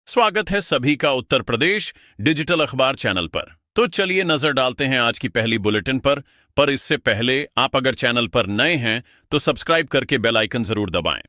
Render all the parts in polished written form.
स्वागत है सभी का उत्तर प्रदेश डिजिटल अखबार चैनल पर। तो चलिए नजर डालते हैं आज की पहली बुलेटिन पर इससे पहले आप अगर चैनल पर नए हैं तो सब्सक्राइब करके बेल आइकन जरूर दबाएं।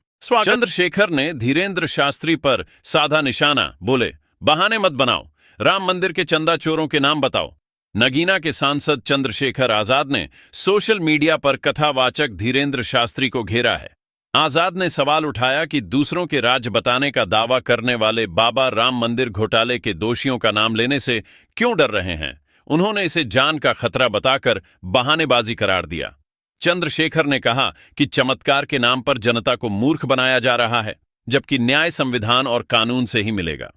चंद्रशेखर ने धीरेन्द्र शास्त्री पर साधा निशाना, बोले बहाने मत बनाओ, राम मंदिर के चंदा चोरों के नाम बताओ। नगीना के सांसद चंद्रशेखर आजाद ने सोशल मीडिया पर कथावाचक धीरेन्द्र शास्त्री को घेरा है। आजाद ने सवाल उठाया कि दूसरों के राज्य बताने का दावा करने वाले बाबा राम मंदिर घोटाले के दोषियों का नाम लेने से क्यों डर रहे हैं। उन्होंने इसे जान का खतरा बताकर बहानेबाजी करार दिया। चंद्रशेखर ने कहा कि चमत्कार के नाम पर जनता को मूर्ख बनाया जा रहा है, जबकि न्याय संविधान और कानून से ही मिलेगा।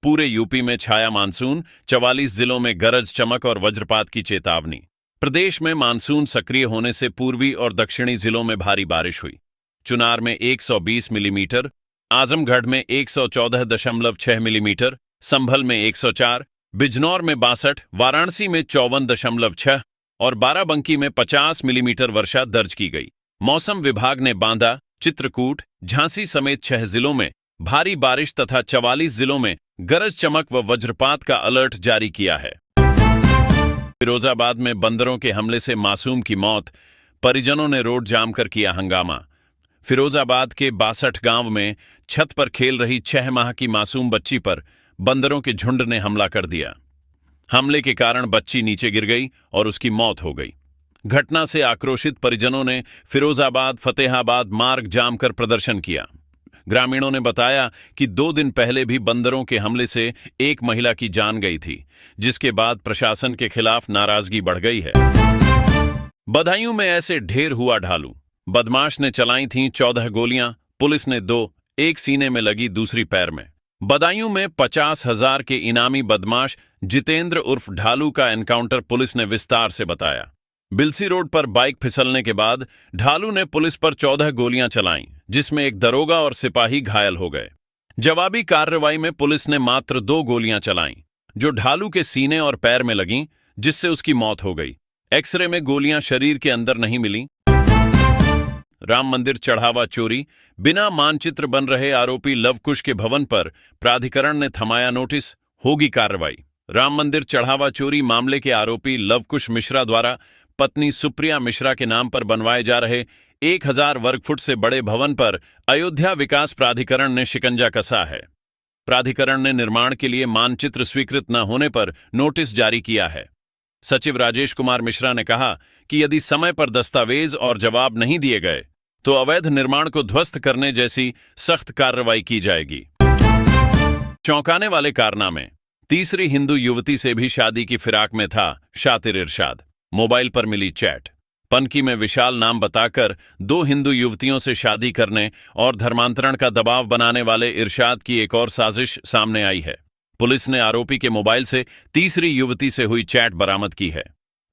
पूरे यूपी में छाया मानसून, 44 जिलों में गरज चमक और वज्रपात की चेतावनी। प्रदेश में मानसून सक्रिय होने से पूर्वी और दक्षिणी जिलों में भारी बारिश हुई। चुनार में 120 मिलीमीटर, आजमगढ़ में 114.6 मिलीमीटर, संभल में 104, बिजनौर में 62, वाराणसी में 54.6 और बाराबंकी में 50 मिलीमीटर वर्षा दर्ज की गई। मौसम विभाग ने बांदा, चित्रकूट, झांसी समेत 6 जिलों में भारी बारिश तथा 44 जिलों में गरज चमक व वज्रपात का अलर्ट जारी किया है। फिरोजाबाद में बंदरों के हमले से मासूम की मौत, परिजनों ने रोड जाम कर किया हंगामा। फिरोजाबाद के 62 गांव में छत पर खेल रही 6 माह की मासूम बच्ची पर बंदरों के झुंड ने हमला कर दिया। हमले के कारण बच्ची नीचे गिर गई और उसकी मौत हो गई। घटना से आक्रोशित परिजनों ने फिरोजाबाद फतेहाबाद मार्ग जाम कर प्रदर्शन किया। ग्रामीणों ने बताया कि 2 दिन पहले भी बंदरों के हमले से एक महिला की जान गई थी, जिसके बाद प्रशासन के खिलाफ नाराजगी बढ़ गई है। बदायूं में ऐसे ढेर हुआ ढालू, बदमाश ने चलाई थीं 14 गोलियां, पुलिस ने 2, एक सीने में लगी दूसरी पैर में। बदायूं में 50,000 के इनामी बदमाश जितेंद्र उर्फ ढालू का एनकाउंटर पुलिस ने विस्तार से बताया। बिलसी रोड पर बाइक फिसलने के बाद ढालू ने पुलिस पर 14 गोलियां चलाईं, जिसमें एक दरोगा और सिपाही घायल हो गए। जवाबी कार्रवाई में पुलिस ने मात्र 2 गोलियां चलाईं, जो ढालू के सीने और पैर में लगीं, जिससे उसकी मौत हो गई। एक्सरे में गोलियां शरीर के अंदर नहीं मिलीं। राम मंदिर चढ़ावा चोरी, बिना मानचित्र बन रहे आरोपी लवकुश के भवन पर प्राधिकरण ने थमाया नोटिस, होगी कार्रवाई। राम मंदिर चढ़ावा चोरी मामले के आरोपी लवकुश मिश्रा द्वारा पत्नी सुप्रिया मिश्रा के नाम पर बनवाए जा रहे 1000 वर्ग फुट से बड़े भवन पर अयोध्या विकास प्राधिकरण ने शिकंजा कसा है। प्राधिकरण ने निर्माण के लिए मानचित्र स्वीकृत न होने पर नोटिस जारी किया है। सचिव राजेश कुमार मिश्रा ने कहा कि यदि समय पर दस्तावेज और जवाब नहीं दिए गए तो अवैध निर्माण को ध्वस्त करने जैसी सख्त कार्रवाई की जाएगी। चौंकाने वाले कारनामे, तीसरी हिंदू युवती से भी शादी की फिराक में था शातिर इरशाद। मोबाइल पर मिली चैट। पनकी में विशाल नाम बताकर 2 हिंदू युवतियों से शादी करने और धर्मांतरण का दबाव बनाने वाले इरशाद की एक और साजिश सामने आई है। पुलिस ने आरोपी के मोबाइल से तीसरी युवती से हुई चैट बरामद की है।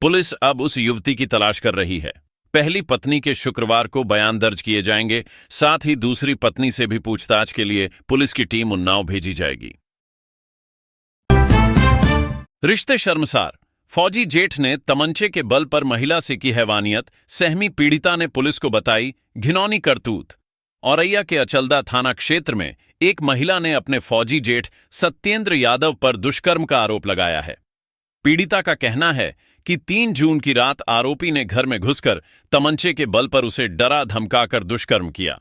पुलिस अब उस युवती की तलाश कर रही है। पहली पत्नी के शुक्रवार को बयान दर्ज किए जाएंगे, साथ ही दूसरी पत्नी से भी पूछताछ के लिए पुलिस की टीम उन्नाव भेजी जाएगी। रिश्ते शर्मसार, फौजी जेठ ने तमंचे के बल पर महिला से की हैवानियत, सहमी पीड़िता ने पुलिस को बताई घिनौनी करतूत। औरैया के अचलदा थाना क्षेत्र में एक महिला ने अपने फौजी जेठ सत्येंद्र यादव पर दुष्कर्म का आरोप लगाया है। पीड़िता का कहना है कि 3 जून की रात आरोपी ने घर में घुसकर तमंचे के बल पर उसे डरा धमकाकर दुष्कर्म किया।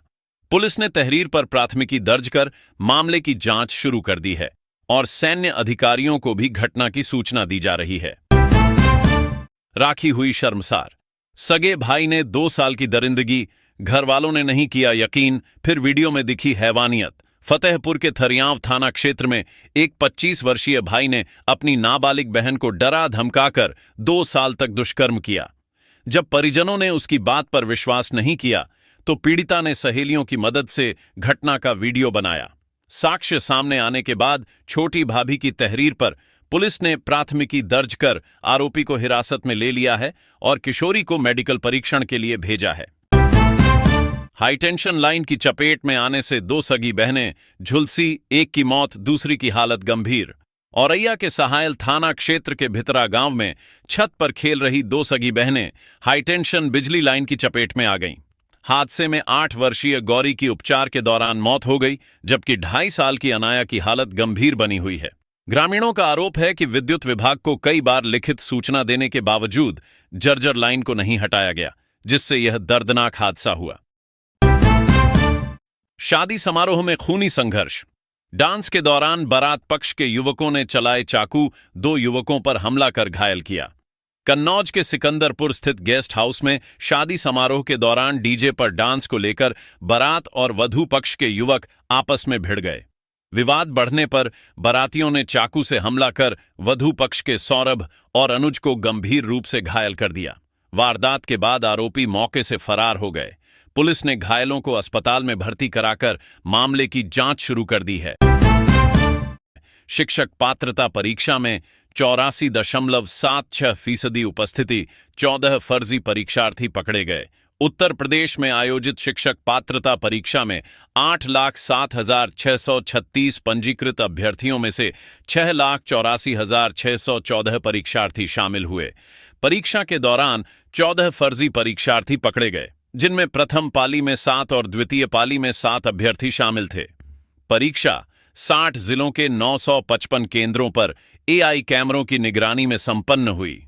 पुलिस ने तहरीर पर प्राथमिकी दर्ज कर मामले की जांच शुरू कर दी है और सैन्य अधिकारियों को भी घटना की सूचना दी जा रही है। राखी हुई शर्मसार, सगे भाई ने 2 साल की दरिंदगी, घर वालों ने नहीं किया यकीन, फिर वीडियो में दिखी हैवानियत। फतेहपुर के थरियांव थाना क्षेत्र में एक 25 वर्षीय भाई ने अपनी नाबालिग बहन को डरा धमकाकर 2 साल तक दुष्कर्म किया। जब परिजनों ने उसकी बात पर विश्वास नहीं किया तो पीड़िता ने सहेलियों की मदद से घटना का वीडियो बनाया। साक्ष्य सामने आने के बाद छोटी भाभी की तहरीर पर पुलिस ने प्राथमिकी दर्ज कर आरोपी को हिरासत में ले लिया है और किशोरी को मेडिकल परीक्षण के लिए भेजा है। हाईटेंशन लाइन की चपेट में आने से 2 सगी बहनें झुलसी, एक की मौत, दूसरी की हालत गंभीर। औरैया के सहायल थाना क्षेत्र के भितरा गांव में छत पर खेल रही 2 सगी बहनें हाईटेंशन बिजली लाइन की चपेट में आ गईं। हादसे में 8 वर्षीय गौरी की उपचार के दौरान मौत हो गई, जबकि 2.5 साल की अनाया की हालत गंभीर बनी हुई है। ग्रामीणों का आरोप है कि विद्युत विभाग को कई बार लिखित सूचना देने के बावजूद जर्जर लाइन को नहीं हटाया गया, जिससे यह दर्दनाक हादसा हुआ। शादी समारोह में खूनी संघर्ष। डांस के दौरान बारात पक्ष के युवकों ने चलाए चाकू, 2 युवकों पर हमला कर घायल किया। कन्नौज के सिकंदरपुर स्थित गेस्ट हाउस में शादी समारोह के दौरान डीजे पर डांस को लेकर बारात और वधू पक्ष के युवक आपस में भिड़ गए। विवाद बढ़ने पर बारातियों ने चाकू से हमला कर वधू पक्ष के सौरभ और अनुज को गंभीर रूप से घायल कर दिया। वारदात के बाद आरोपी मौके से फरार हो गए। पुलिस ने घायलों को अस्पताल में भर्ती कराकर मामले की जांच शुरू कर दी है। शिक्षक पात्रता परीक्षा में 84.76% उपस्थिति, 14 फर्जी परीक्षार्थी पकड़े गए। उत्तर प्रदेश में आयोजित शिक्षक पात्रता परीक्षा में 8,07,636 पंजीकृत अभ्यर्थियों में से 6,84,614 परीक्षार्थी शामिल हुए। परीक्षा के दौरान 14 फर्जी परीक्षार्थी पकड़े गए, जिनमें प्रथम पाली में 7 और द्वितीय पाली में 7 अभ्यर्थी शामिल थे। परीक्षा 60 जिलों के 955 केंद्रों पर एआई कैमरों की निगरानी में संपन्न हुई।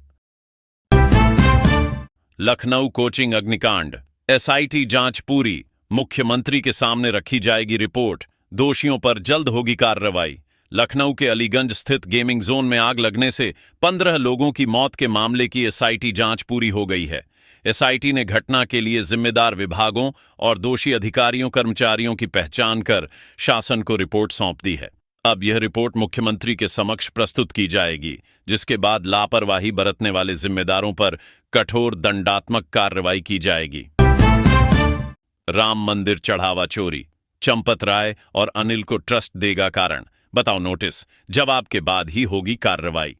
लखनऊ कोचिंग अग्निकांड, एसआईटी जांच पूरी, मुख्यमंत्री के सामने रखी जाएगी रिपोर्ट, दोषियों पर जल्द होगी कार्रवाई। लखनऊ के अलीगंज स्थित गेमिंग जोन में आग लगने से 15 लोगों की मौत के मामले की एसआईटी जांच पूरी हो गई है। एसआईटी ने घटना के लिए जिम्मेदार विभागों और दोषी अधिकारियों कर्मचारियों की पहचान कर शासन को रिपोर्ट सौंप दी है। अब यह रिपोर्ट मुख्यमंत्री के समक्ष प्रस्तुत की जाएगी, जिसके बाद लापरवाही बरतने वाले जिम्मेदारों पर कठोर दंडात्मक कार्रवाई की जाएगी। राम मंदिर चढ़ावा चोरी, चंपत राय और अनिल को ट्रस्ट देगा कारण, बताओ नोटिस, जवाब के बाद ही होगी कार्रवाई।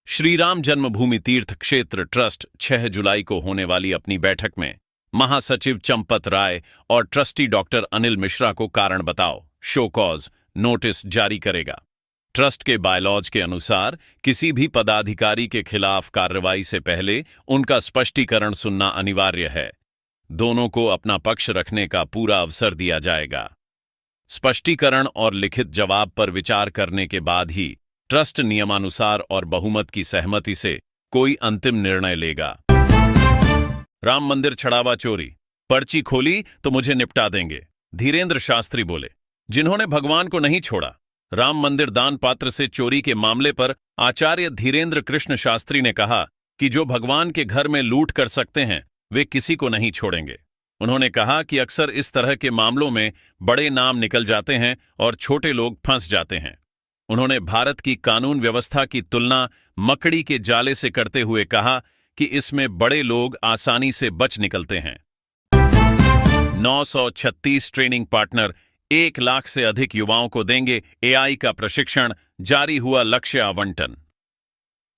श्री राम जन्मभूमि तीर्थ क्षेत्र ट्रस्ट 6 जुलाई को होने वाली अपनी बैठक में महासचिव चंपत राय और ट्रस्टी डॉक्टर अनिल मिश्रा को कारण बताओ शो कॉज नोटिस जारी करेगा। ट्रस्ट के बायलॉज के अनुसार किसी भी पदाधिकारी के खिलाफ कार्रवाई से पहले उनका स्पष्टीकरण सुनना अनिवार्य है। दोनों को अपना पक्ष रखने का पूरा अवसर दिया जाएगा। स्पष्टीकरण और लिखित जवाब पर विचार करने के बाद ही ट्रस्ट नियमानुसार और बहुमत की सहमति से कोई अंतिम निर्णय लेगा। राम मंदिर चढ़ावा चोरी, पर्ची खोली तो मुझे निपटा देंगे, धीरेन्द्र शास्त्री बोले। जिन्होंने भगवान को नहीं छोड़ा। राम मंदिर दान पात्र से चोरी के मामले पर आचार्य धीरेन्द्र कृष्ण शास्त्री ने कहा कि जो भगवान के घर में लूट कर सकते हैं वे किसी को नहीं छोड़ेंगे। उन्होंने कहा कि अक्सर इस तरह के मामलों में बड़े नाम निकल जाते हैं और छोटे लोग फंस जाते हैं। उन्होंने भारत की कानून व्यवस्था की तुलना मकड़ी के जाले से करते हुए कहा कि इसमें बड़े लोग आसानी से बच निकलते हैं। 936 ट्रेनिंग पार्टनर 1 लाख से अधिक युवाओं को देंगे एआई का प्रशिक्षण, जारी हुआ लक्ष्य आवंटन।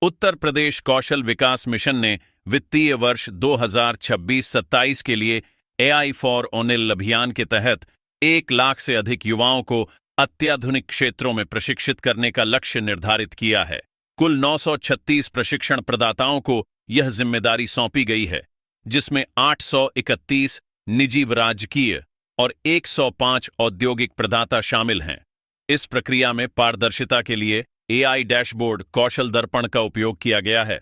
उत्तर प्रदेश कौशल विकास मिशन ने वित्तीय वर्ष 2026-27 के लिए एआई फॉर ओनिल अभियान के तहत 1 लाख से अधिक युवाओं को अत्याधुनिक क्षेत्रों में प्रशिक्षित करने का लक्ष्य निर्धारित किया है। कुल 936 प्रशिक्षण प्रदाताओं को यह जिम्मेदारी सौंपी गई है, जिसमें 831 निजी व राजकीय और 105 औद्योगिक प्रदाता शामिल हैं। इस प्रक्रिया में पारदर्शिता के लिए एआई डैशबोर्ड कौशल दर्पण का उपयोग किया गया है।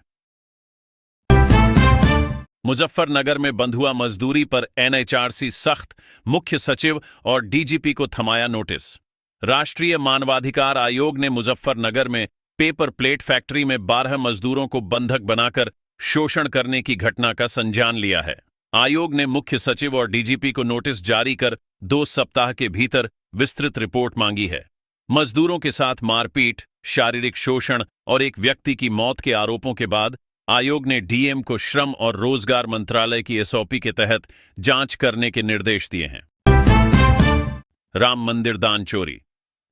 मुजफ्फरनगर में बंधुआ मजदूरी पर एनएचआरसी सख्त, मुख्य सचिव और डीजीपी को थमाया नोटिस। राष्ट्रीय मानवाधिकार आयोग ने मुजफ्फरनगर में पेपर प्लेट फैक्ट्री में 12 मजदूरों को बंधक बनाकर शोषण करने की घटना का संज्ञान लिया है। आयोग ने मुख्य सचिव और डीजीपी को नोटिस जारी कर 2 सप्ताह के भीतर विस्तृत रिपोर्ट मांगी है। मजदूरों के साथ मारपीट, शारीरिक शोषण और एक व्यक्ति की मौत के आरोपों के बाद आयोग ने डीएम को श्रम और रोजगार मंत्रालय की एसओपी के तहत जांच करने के निर्देश दिए हैं। राम मंदिर दान चोरी,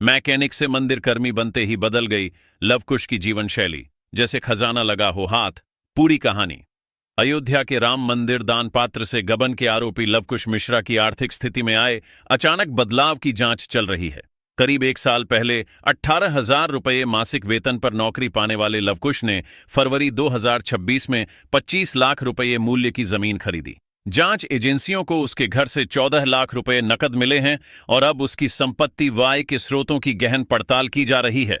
मैकेनिक से मंदिर कर्मी बनते ही बदल गई लवकुश की जीवन शैली, जैसे खजाना लगा हो हाथ। पूरी कहानी। अयोध्या के राम मंदिर दान पात्र से गबन के आरोपी लवकुश मिश्रा की आर्थिक स्थिति में आए अचानक बदलाव की जांच चल रही है। करीब 1 साल पहले 18,000 रुपये मासिक वेतन पर नौकरी पाने वाले लवकुश ने फरवरी 2026 में 25 लाख रुपये मूल्य की जमीन खरीदी, जांच एजेंसियों को उसके घर से 14 लाख रुपए नकद मिले हैं और अब उसकी संपत्ति व आय के स्रोतों की गहन पड़ताल की जा रही है।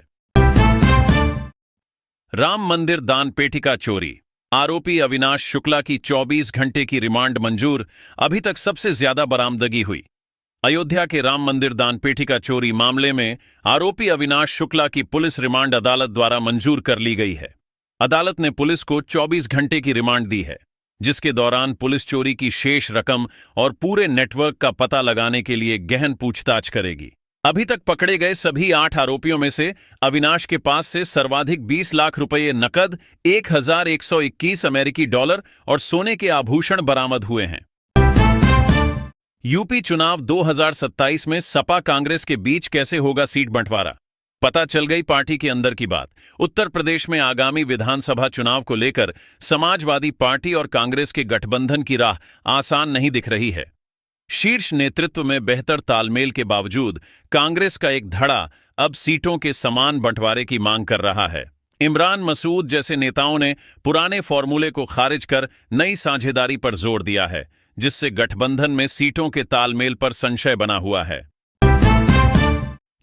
राम मंदिर दान पेटिका चोरी, आरोपी अविनाश शुक्ला की 24 घंटे की रिमांड मंजूर, अभी तक सबसे ज्यादा बरामदगी हुई। अयोध्या के राम मंदिर दान पेटिका चोरी मामले में आरोपी अविनाश शुक्ला की पुलिस रिमांड अदालत द्वारा मंजूर कर ली गई है। अदालत ने पुलिस को 24 घंटे की रिमांड दी है, जिसके दौरान पुलिस चोरी की शेष रकम और पूरे नेटवर्क का पता लगाने के लिए गहन पूछताछ करेगी। अभी तक पकड़े गए सभी 8 आरोपियों में से अविनाश के पास से सर्वाधिक 20 लाख रुपए नकद, 1121 अमेरिकी डॉलर और सोने के आभूषण बरामद हुए हैं। यूपी चुनाव 2027 में सपा कांग्रेस के बीच कैसे होगा सीट बंटवारा, पता चल गई पार्टी के अंदर की बात। उत्तर प्रदेश में आगामी विधानसभा चुनाव को लेकर समाजवादी पार्टी और कांग्रेस के गठबंधन की राह आसान नहीं दिख रही है। शीर्ष नेतृत्व में बेहतर तालमेल के बावजूद कांग्रेस का एक धड़ा अब सीटों के समान बंटवारे की मांग कर रहा है। इमरान मसूद जैसे नेताओं ने पुराने फॉर्मूले को खारिज कर नई साझेदारी पर जोर दिया है, जिससे गठबंधन में सीटों के तालमेल पर संशय बना हुआ है।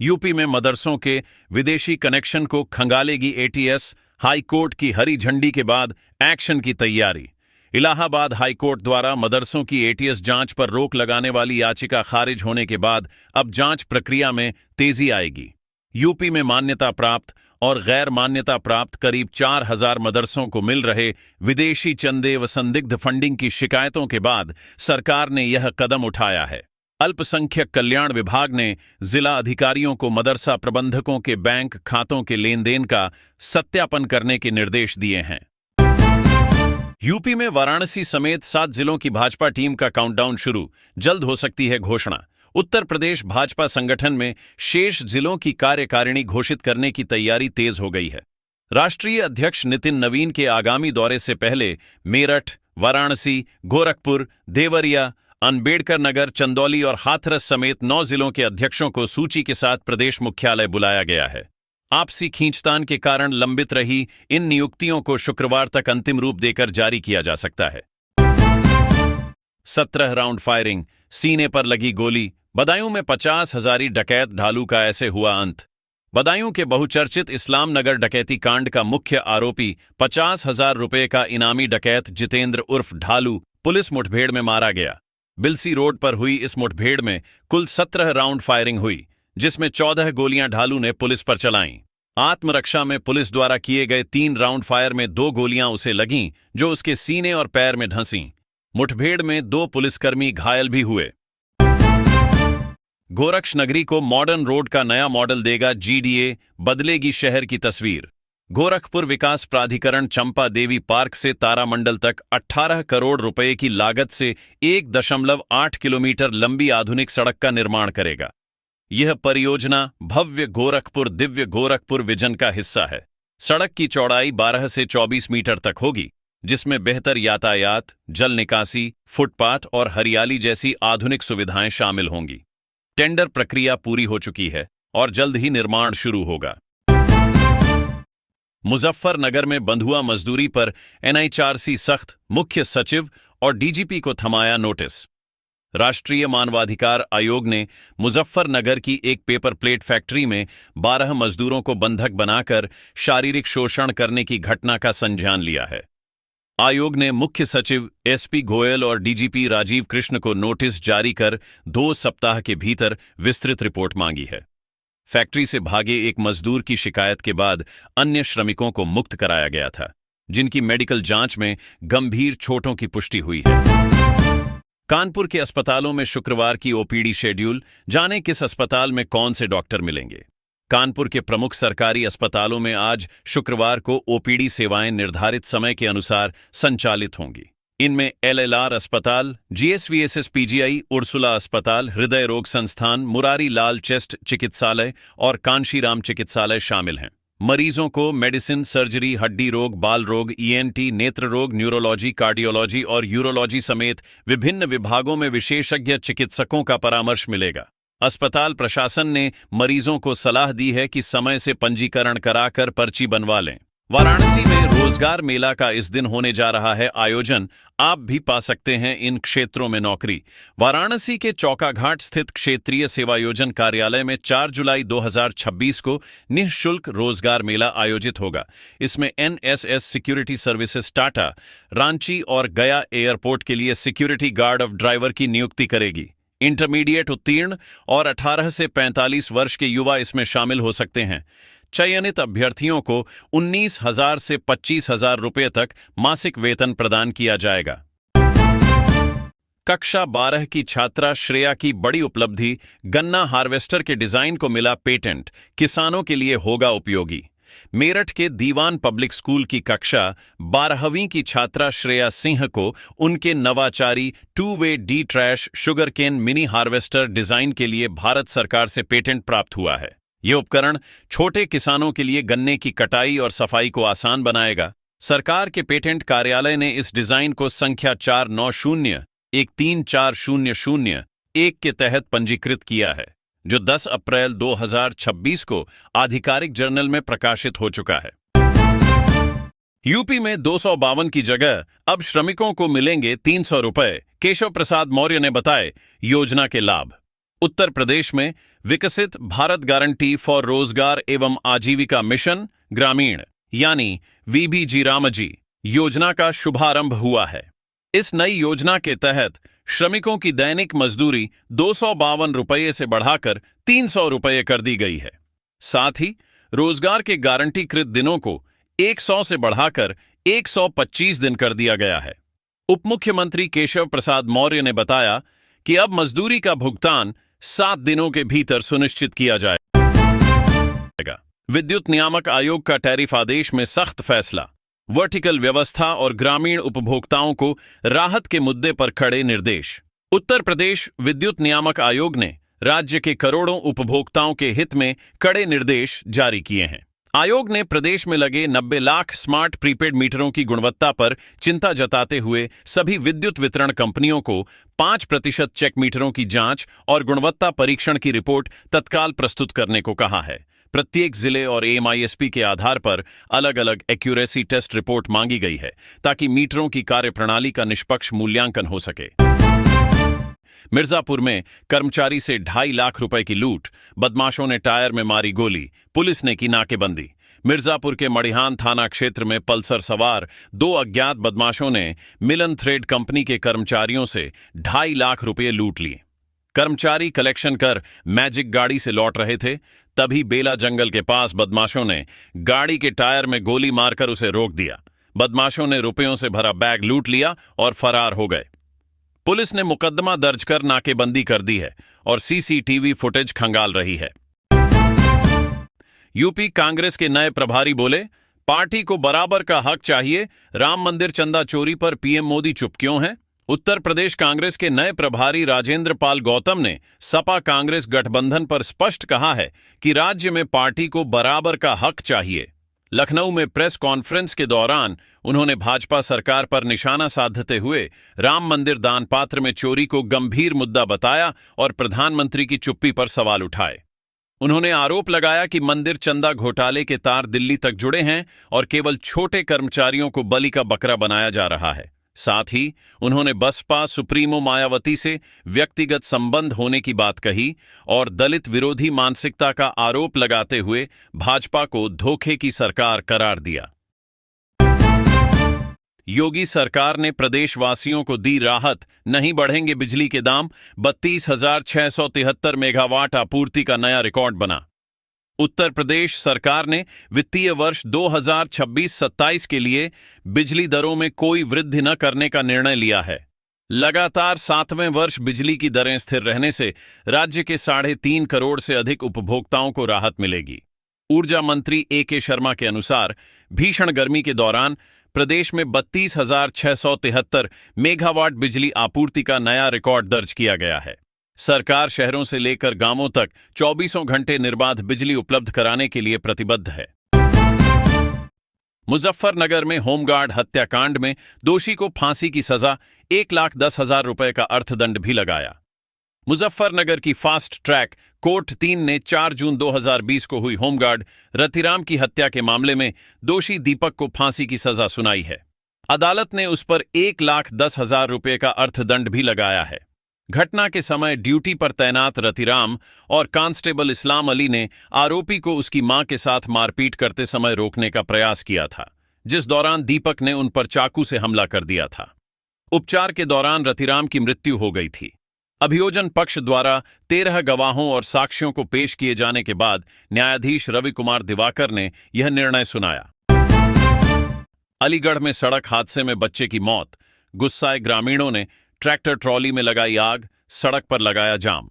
यूपी में मदरसों के विदेशी कनेक्शन को खंगालेगी एटीएस, हाईकोर्ट की हरी झंडी के बाद एक्शन की तैयारी। इलाहाबाद हाईकोर्ट द्वारा मदरसों की एटीएस जांच पर रोक लगाने वाली याचिका खारिज होने के बाद अब जांच प्रक्रिया में तेजी आएगी। यूपी में मान्यता प्राप्त और गैर मान्यता प्राप्त करीब 4000 मदरसों को मिल रहे विदेशी चंदे व संदिग्ध फंडिंग की शिकायतों के बाद सरकार ने यह कदम उठाया है। अल्पसंख्यक कल्याण विभाग ने जिला अधिकारियों को मदरसा प्रबंधकों के बैंक खातों के लेनदेन का सत्यापन करने के निर्देश दिए हैं। यूपी में वाराणसी समेत 7 जिलों की भाजपा टीम का काउंटडाउन शुरू, जल्द हो सकती है घोषणा। उत्तर प्रदेश भाजपा संगठन में शेष जिलों की कार्यकारिणी घोषित करने की तैयारी तेज हो गई है। राष्ट्रीय अध्यक्ष नितिन नवीन के आगामी दौरे से पहले मेरठ, वाराणसी, गोरखपुर, देवरिया, अंबेडकर नगर, चंदौली और हाथरस समेत 9 जिलों के अध्यक्षों को सूची के साथ प्रदेश मुख्यालय बुलाया गया है। आपसी खींचतान के कारण लंबित रही इन नियुक्तियों को शुक्रवार तक अंतिम रूप देकर जारी किया जा सकता है। 17 राउंड फायरिंग, सीने पर लगी गोली, बदायूं में 50 हजारी डकैत ढालू का ऐसे हुआ अंत। बदायूं के बहुचर्चित इस्लाम नगर डकैती कांड का मुख्य आरोपी 50,000 रुपए का इनामी डकैत जितेंद्र उर्फ ढालू पुलिस मुठभेड़ में मारा गया। बिलसी रोड पर हुई इस मुठभेड़ में कुल 17 राउंड फायरिंग हुई, जिसमें 14 गोलियां ढालू ने पुलिस पर चलाईं। आत्मरक्षा में पुलिस द्वारा किए गए 3 राउंड फायर में 2 गोलियां उसे लगीं, जो उसके सीने और पैर में धंसीं। मुठभेड़ में 2 पुलिसकर्मी घायल भी हुए। गोरक्ष नगरी को मॉडर्न रोड का नया मॉडल देगा जीडीए, बदलेगी शहर की तस्वीर। गोरखपुर विकास प्राधिकरण चंपा देवी पार्क से तारामंडल तक 18 करोड़ रुपए की लागत से 1.8 किलोमीटर लंबी आधुनिक सड़क का निर्माण करेगा। यह परियोजना भव्य गोरखपुर दिव्य गोरखपुर विजन का हिस्सा है। सड़क की चौड़ाई 12 से 24 मीटर तक होगी, जिसमें बेहतर यातायात, जल निकासी, फुटपाथ और हरियाली जैसी आधुनिक सुविधाएं शामिल होंगी। टेंडर प्रक्रिया पूरी हो चुकी है और जल्द ही निर्माण शुरू होगा। मुजफ्फरनगर में बंधुआ मजदूरी पर एनएचआरसी सख्त, मुख्य सचिव और डीजीपी को थमाया नोटिस। राष्ट्रीय मानवाधिकार आयोग ने मुजफ्फरनगर की एक पेपर प्लेट फैक्ट्री में 12 मजदूरों को बंधक बनाकर शारीरिक शोषण करने की घटना का संज्ञान लिया है। आयोग ने मुख्य सचिव एसपी गोयल और डीजीपी राजीव कृष्ण को नोटिस जारी कर 2 सप्ताह के भीतर विस्तृत रिपोर्ट मांगी है। फैक्ट्री से भागे एक मजदूर की शिकायत के बाद अन्य श्रमिकों को मुक्त कराया गया था, जिनकी मेडिकल जांच में गंभीर चोटों की पुष्टि हुई है। कानपुर के अस्पतालों में शुक्रवार की ओपीडी शेड्यूल, जाने किस अस्पताल में कौन से डॉक्टर मिलेंगे। कानपुर के प्रमुख सरकारी अस्पतालों में आज शुक्रवार को ओपीडी सेवाएं निर्धारित समय के अनुसार संचालित होंगी। इनमें एलएलआर अस्पताल, जीएसवीएसएस पीजीआई, उर्सुला अस्पताल, हृदय रोग संस्थान, मुरारी लाल चेस्ट चिकित्सालय और कांशीराम चिकित्सालय शामिल हैं। मरीजों को मेडिसिन, सर्जरी, हड्डी रोग, बाल रोग, ईएनटी, नेत्र रोग, न्यूरोलॉजी, कार्डियोलॉजी और यूरोलॉजी समेत विभिन्न विभागों में विशेषज्ञ चिकित्सकों का परामर्श मिलेगा। अस्पताल प्रशासन ने मरीजों को सलाह दी है कि समय से पंजीकरण कराकर पर्ची बनवा लें। वाराणसी में रोजगार मेला का इस दिन होने जा रहा है आयोजन। आप भी पा सकते हैं इन क्षेत्रों में नौकरी। वाराणसी के चौकाघाट स्थित क्षेत्रीय सेवायोजन कार्यालय में 4 जुलाई 2026 को निःशुल्क रोजगार मेला आयोजित होगा। इसमें NSS security services Tata Ranchi और गया एयरपोर्ट के लिए सिक्योरिटी गार्ड ऑफ ड्राइवर की नियुक्ति करेगी। इंटरमीडिएट उत्तीर्ण और 18 से 45 वर्ष के युवा इसमें शामिल हो सकते हैं। चयनित अभ्यर्थियों को 19,000 से 25,000 रुपये तक मासिक वेतन प्रदान किया जाएगा। कक्षा 12 की छात्रा श्रेया की बड़ी उपलब्धि, गन्ना हार्वेस्टर के डिजाइन को मिला पेटेंट, किसानों के लिए होगा उपयोगी। मेरठ के दीवान पब्लिक स्कूल की कक्षा 12वीं की छात्रा श्रेया सिंह को उनके नवाचारी 2-वे de trash sugarcane mini harvester design के लिए भारत सरकार से पेटेंट प्राप्त हुआ है। ये उपकरण छोटे किसानों के लिए गन्ने की कटाई और सफाई को आसान बनाएगा। सरकार के पेटेंट कार्यालय ने इस डिजाइन को संख्या 4901340001 के तहत पंजीकृत किया है, जो 10 अप्रैल 2026 को आधिकारिक जर्नल में प्रकाशित हो चुका है। यूपी में 252 की जगह अब श्रमिकों को मिलेंगे 300 रुपए, केशव प्रसाद मौर्य ने बताए योजना के लाभ। उत्तर प्रदेश में विकसित भारत गारंटी फॉर रोजगार एवं आजीविका मिशन ग्रामीण यानी वीबीजी रामजी योजना का शुभारंभ हुआ है। इस नई योजना के तहत श्रमिकों की दैनिक मजदूरी 252 रुपये से बढ़ाकर 300 रुपये कर दी गई है। साथ ही रोजगार के गारंटीकृत दिनों को 100 से बढ़ाकर 125 दिन कर दिया गया है। उप मुख्यमंत्री केशव प्रसाद मौर्य ने बताया कि अब मजदूरी का भुगतान 7 दिनों के भीतर सुनिश्चित किया जाएगा। विद्युत नियामक आयोग का टैरिफ आदेश में सख्त फैसला, वर्टिकल व्यवस्था और ग्रामीण उपभोक्ताओं को राहत के मुद्दे पर खड़े निर्देश। उत्तर प्रदेश विद्युत नियामक आयोग ने राज्य के करोड़ों उपभोक्ताओं के हित में कड़े निर्देश जारी किए हैं। आयोग ने प्रदेश में लगे 90 लाख स्मार्ट प्रीपेड मीटरों की गुणवत्ता पर चिंता जताते हुए सभी विद्युत वितरण कंपनियों को 5% चेक मीटरों की जांच और गुणवत्ता परीक्षण की रिपोर्ट तत्काल प्रस्तुत करने को कहा है। प्रत्येक जिले और एएमआईएसपी के आधार पर अलग अलग एक्यूरेसी टेस्ट रिपोर्ट मांगी गई है, ताकि मीटरों की कार्यप्रणाली का निष्पक्ष मूल्यांकन हो सके। मिर्जापुर में कर्मचारी से 2.5 लाख रुपए की लूट, बदमाशों ने टायर में मारी गोली, पुलिस ने की नाकेबंदी। मिर्जापुर के मड़िहान थाना क्षेत्र में पल्सर सवार 2 अज्ञात बदमाशों ने मिलन थ्रेड कंपनी के कर्मचारियों से 2.5 लाख रुपए लूट लिए। कर्मचारी कलेक्शन कर मैजिक गाड़ी से लौट रहे थे, तभी बेला जंगल के पास बदमाशों ने गाड़ी के टायर में गोली मारकर उसे रोक दिया। बदमाशों ने रुपयों से भरा बैग लूट लिया और फरार हो गए। पुलिस ने मुकदमा दर्ज कर नाकेबंदी कर दी है और सीसीटीवी फुटेज खंगाल रही है। यूपी कांग्रेस के नए प्रभारी बोले, पार्टी को बराबर का हक चाहिए, राम मंदिर चंदा चोरी पर पीएम मोदी चुप क्यों हैं? उत्तर प्रदेश कांग्रेस के नए प्रभारी राजेंद्र पाल गौतम ने सपा कांग्रेस गठबंधन पर स्पष्ट कहा है कि राज्य में पार्टी को बराबर का हक चाहिए। लखनऊ में प्रेस कॉन्फ्रेंस के दौरान उन्होंने भाजपा सरकार पर निशाना साधते हुए राम मंदिर दान पात्र में चोरी को गंभीर मुद्दा बताया और प्रधानमंत्री की चुप्पी पर सवाल उठाए। उन्होंने आरोप लगाया कि मंदिर चंदा घोटाले के तार दिल्ली तक जुड़े हैं और केवल छोटे कर्मचारियों को बलि का बकरा बनाया जा रहा है। साथ ही उन्होंने बसपा सुप्रीमो मायावती से व्यक्तिगत संबंध होने की बात कही और दलित विरोधी मानसिकता का आरोप लगाते हुए भाजपा को धोखे की सरकार करार दिया। योगी सरकार ने प्रदेशवासियों को दी राहत, नहीं बढ़ेंगे बिजली के दाम, 32,673 मेगावाट आपूर्ति का नया रिकॉर्ड बना। उत्तर प्रदेश सरकार ने वित्तीय वर्ष 2026-27 के लिए बिजली दरों में कोई वृद्धि न करने का निर्णय लिया है। लगातार 7वें वर्ष बिजली की दरें स्थिर रहने से राज्य के 3.5 करोड़ से अधिक उपभोक्ताओं को राहत मिलेगी। ऊर्जा मंत्री ए.के. शर्मा के अनुसार भीषण गर्मी के दौरान प्रदेश में 32,673 मेगावाट बिजली आपूर्ति का नया रिकॉर्ड दर्ज किया गया है। सरकार शहरों से लेकर गांवों तक 24 घंटे निर्बाध बिजली उपलब्ध कराने के लिए प्रतिबद्ध है। मुजफ्फरनगर में होमगार्ड हत्याकांड में दोषी को फांसी की सजा, 1,10,000 रुपए का अर्थदंड भी लगाया। मुजफ्फरनगर की फास्ट ट्रैक कोर्ट 3 ने 4 जून 2020 को हुई होमगार्ड रतिराम की हत्या के मामले में दोषी दीपक को फांसी की सजा सुनाई है। अदालत ने उस पर 1,10,000 रुपये का अर्थदंड भी लगाया है। घटना के समय ड्यूटी पर तैनात रतिराम और कांस्टेबल इस्लाम अली ने आरोपी को उसकी मां के साथ मारपीट करते समय रोकने का प्रयास किया था, जिस दौरान दीपक ने उन पर चाकू से हमला कर दिया था। उपचार के दौरान रतिराम की मृत्यु हो गई थी। अभियोजन पक्ष द्वारा 13 गवाहों और साक्ष्यों को पेश किए जाने के बाद न्यायाधीश रवि कुमार दिवाकर ने यह निर्णय सुनाया। अलीगढ़ में सड़क हादसे में बच्चे की मौत, गुस्साए ग्रामीणों ने ट्रैक्टर ट्रॉली में लगाई आग, सड़क पर लगाया जाम।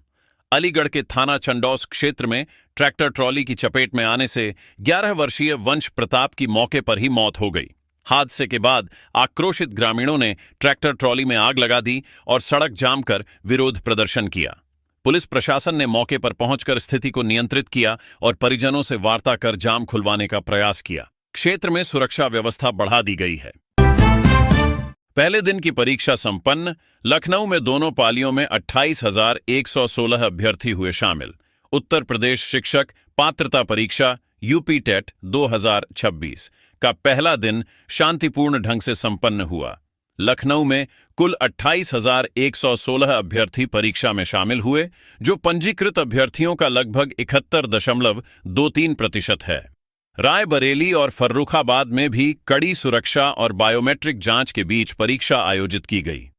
अलीगढ़ के थाना चंडौस क्षेत्र में ट्रैक्टर ट्रॉली की चपेट में आने से 11 वर्षीय वंश प्रताप की मौके पर ही मौत हो गई। हादसे के बाद आक्रोशित ग्रामीणों ने ट्रैक्टर ट्रॉली में आग लगा दी और सड़क जाम कर विरोध प्रदर्शन किया। पुलिस प्रशासन ने मौके पर पहुंचकर स्थिति को नियंत्रित किया और परिजनों से वार्ता कर जाम खुलवाने का प्रयास किया। क्षेत्र में सुरक्षा व्यवस्था बढ़ा दी गई है। पहले दिन की परीक्षा संपन्न। लखनऊ में दोनों पालियों में 28,116 अभ्यर्थी हुए शामिल। उत्तर प्रदेश शिक्षक पात्रता परीक्षा यूपी टेट 2026 का पहला दिन शांतिपूर्ण ढंग से संपन्न हुआ। लखनऊ में कुल 28,116 अभ्यर्थी परीक्षा में शामिल हुए, जो पंजीकृत अभ्यर्थियों का लगभग 71.23% है। रायबरेली और फर्रुखाबाद में भी कड़ी सुरक्षा और बायोमेट्रिक जांच के बीच परीक्षा आयोजित की गई।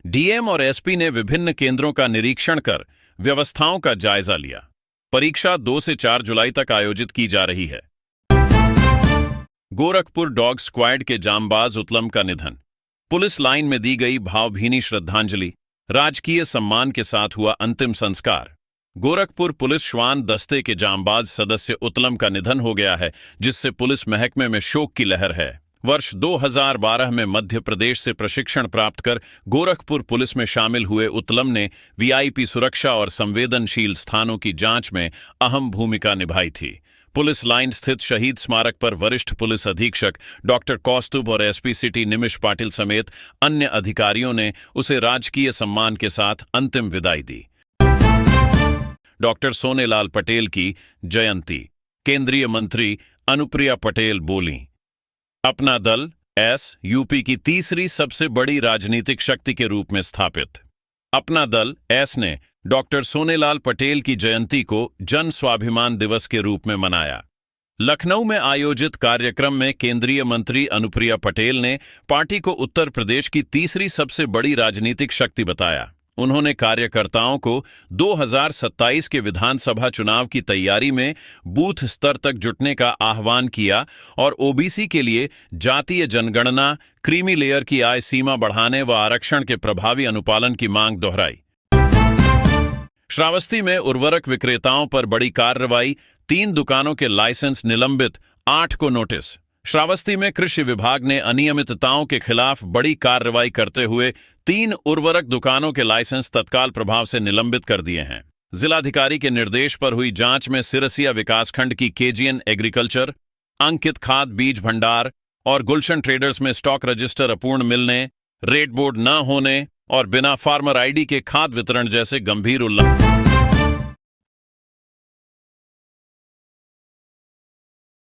डीएम और एसपी ने विभिन्न केंद्रों का निरीक्षण कर व्यवस्थाओं का जायजा लिया। परीक्षा 2 से 4 जुलाई तक आयोजित की जा रही है। गोरखपुर डॉग स्क्वाड के जांबाज उत्तम का निधन। पुलिस लाइन में दी गई भावभीनी श्रद्धांजलि, राजकीय सम्मान के साथ हुआ अंतिम संस्कार। गोरखपुर पुलिस श्वान दस्ते के जांबाज सदस्य उत्तम का निधन हो गया है, जिससे पुलिस महकमे में शोक की लहर है। वर्ष 2012 में मध्य प्रदेश से प्रशिक्षण प्राप्त कर गोरखपुर पुलिस में शामिल हुए उत्तम ने वीआईपी सुरक्षा और संवेदनशील स्थानों की जांच में अहम भूमिका निभाई थी। पुलिस लाइन स्थित शहीद स्मारक पर वरिष्ठ पुलिस अधीक्षक डॉक्टर कौस्तुभ और एसपी सिटी निमिष पाटिल समेत अन्य अधिकारियों ने उसे राजकीय सम्मान के साथ अंतिम विदाई दी। डॉक्टर सोनेलाल पटेल की जयंती। केंद्रीय मंत्री अनुप्रिया पटेल बोलीं, अपना दल एस यूपी की तीसरी सबसे बड़ी राजनीतिक शक्ति के रूप में स्थापित। अपना दल एस ने डॉक्टर सोनेलाल पटेल की जयंती को जन स्वाभिमान दिवस के रूप में मनाया। लखनऊ में आयोजित कार्यक्रम में केंद्रीय मंत्री अनुप्रिया पटेल ने पार्टी को उत्तर प्रदेश की तीसरी सबसे बड़ी राजनीतिक शक्ति बताया। उन्होंने कार्यकर्ताओं को 2027 के विधानसभा चुनाव की तैयारी में बूथ स्तर तक जुटने का आह्वान किया और ओबीसी के लिए जातीय जनगणना, क्रीमी लेयर की आय सीमा बढ़ाने व आरक्षण के प्रभावी अनुपालन की मांग दोहराई। श्रावस्ती में उर्वरक विक्रेताओं पर बड़ी कार्रवाई, 3 दुकानों के लाइसेंस निलंबित, 8 को नोटिस। श्रावस्ती में कृषि विभाग ने अनियमितताओं के खिलाफ बड़ी कार्रवाई करते हुए 3 उर्वरक दुकानों के लाइसेंस तत्काल प्रभाव से निलंबित कर दिए हैं। जिलाधिकारी के निर्देश पर हुई जांच में सिरसिया विकासखंड की केजीएन एग्रीकल्चर, अंकित खाद बीज भंडार और गुलशन ट्रेडर्स में स्टॉक रजिस्टर अपूर्ण मिलने, रेट बोर्ड न होने और बिना फार्मर आईडी के खाद वितरण जैसे गंभीर उल्लंघन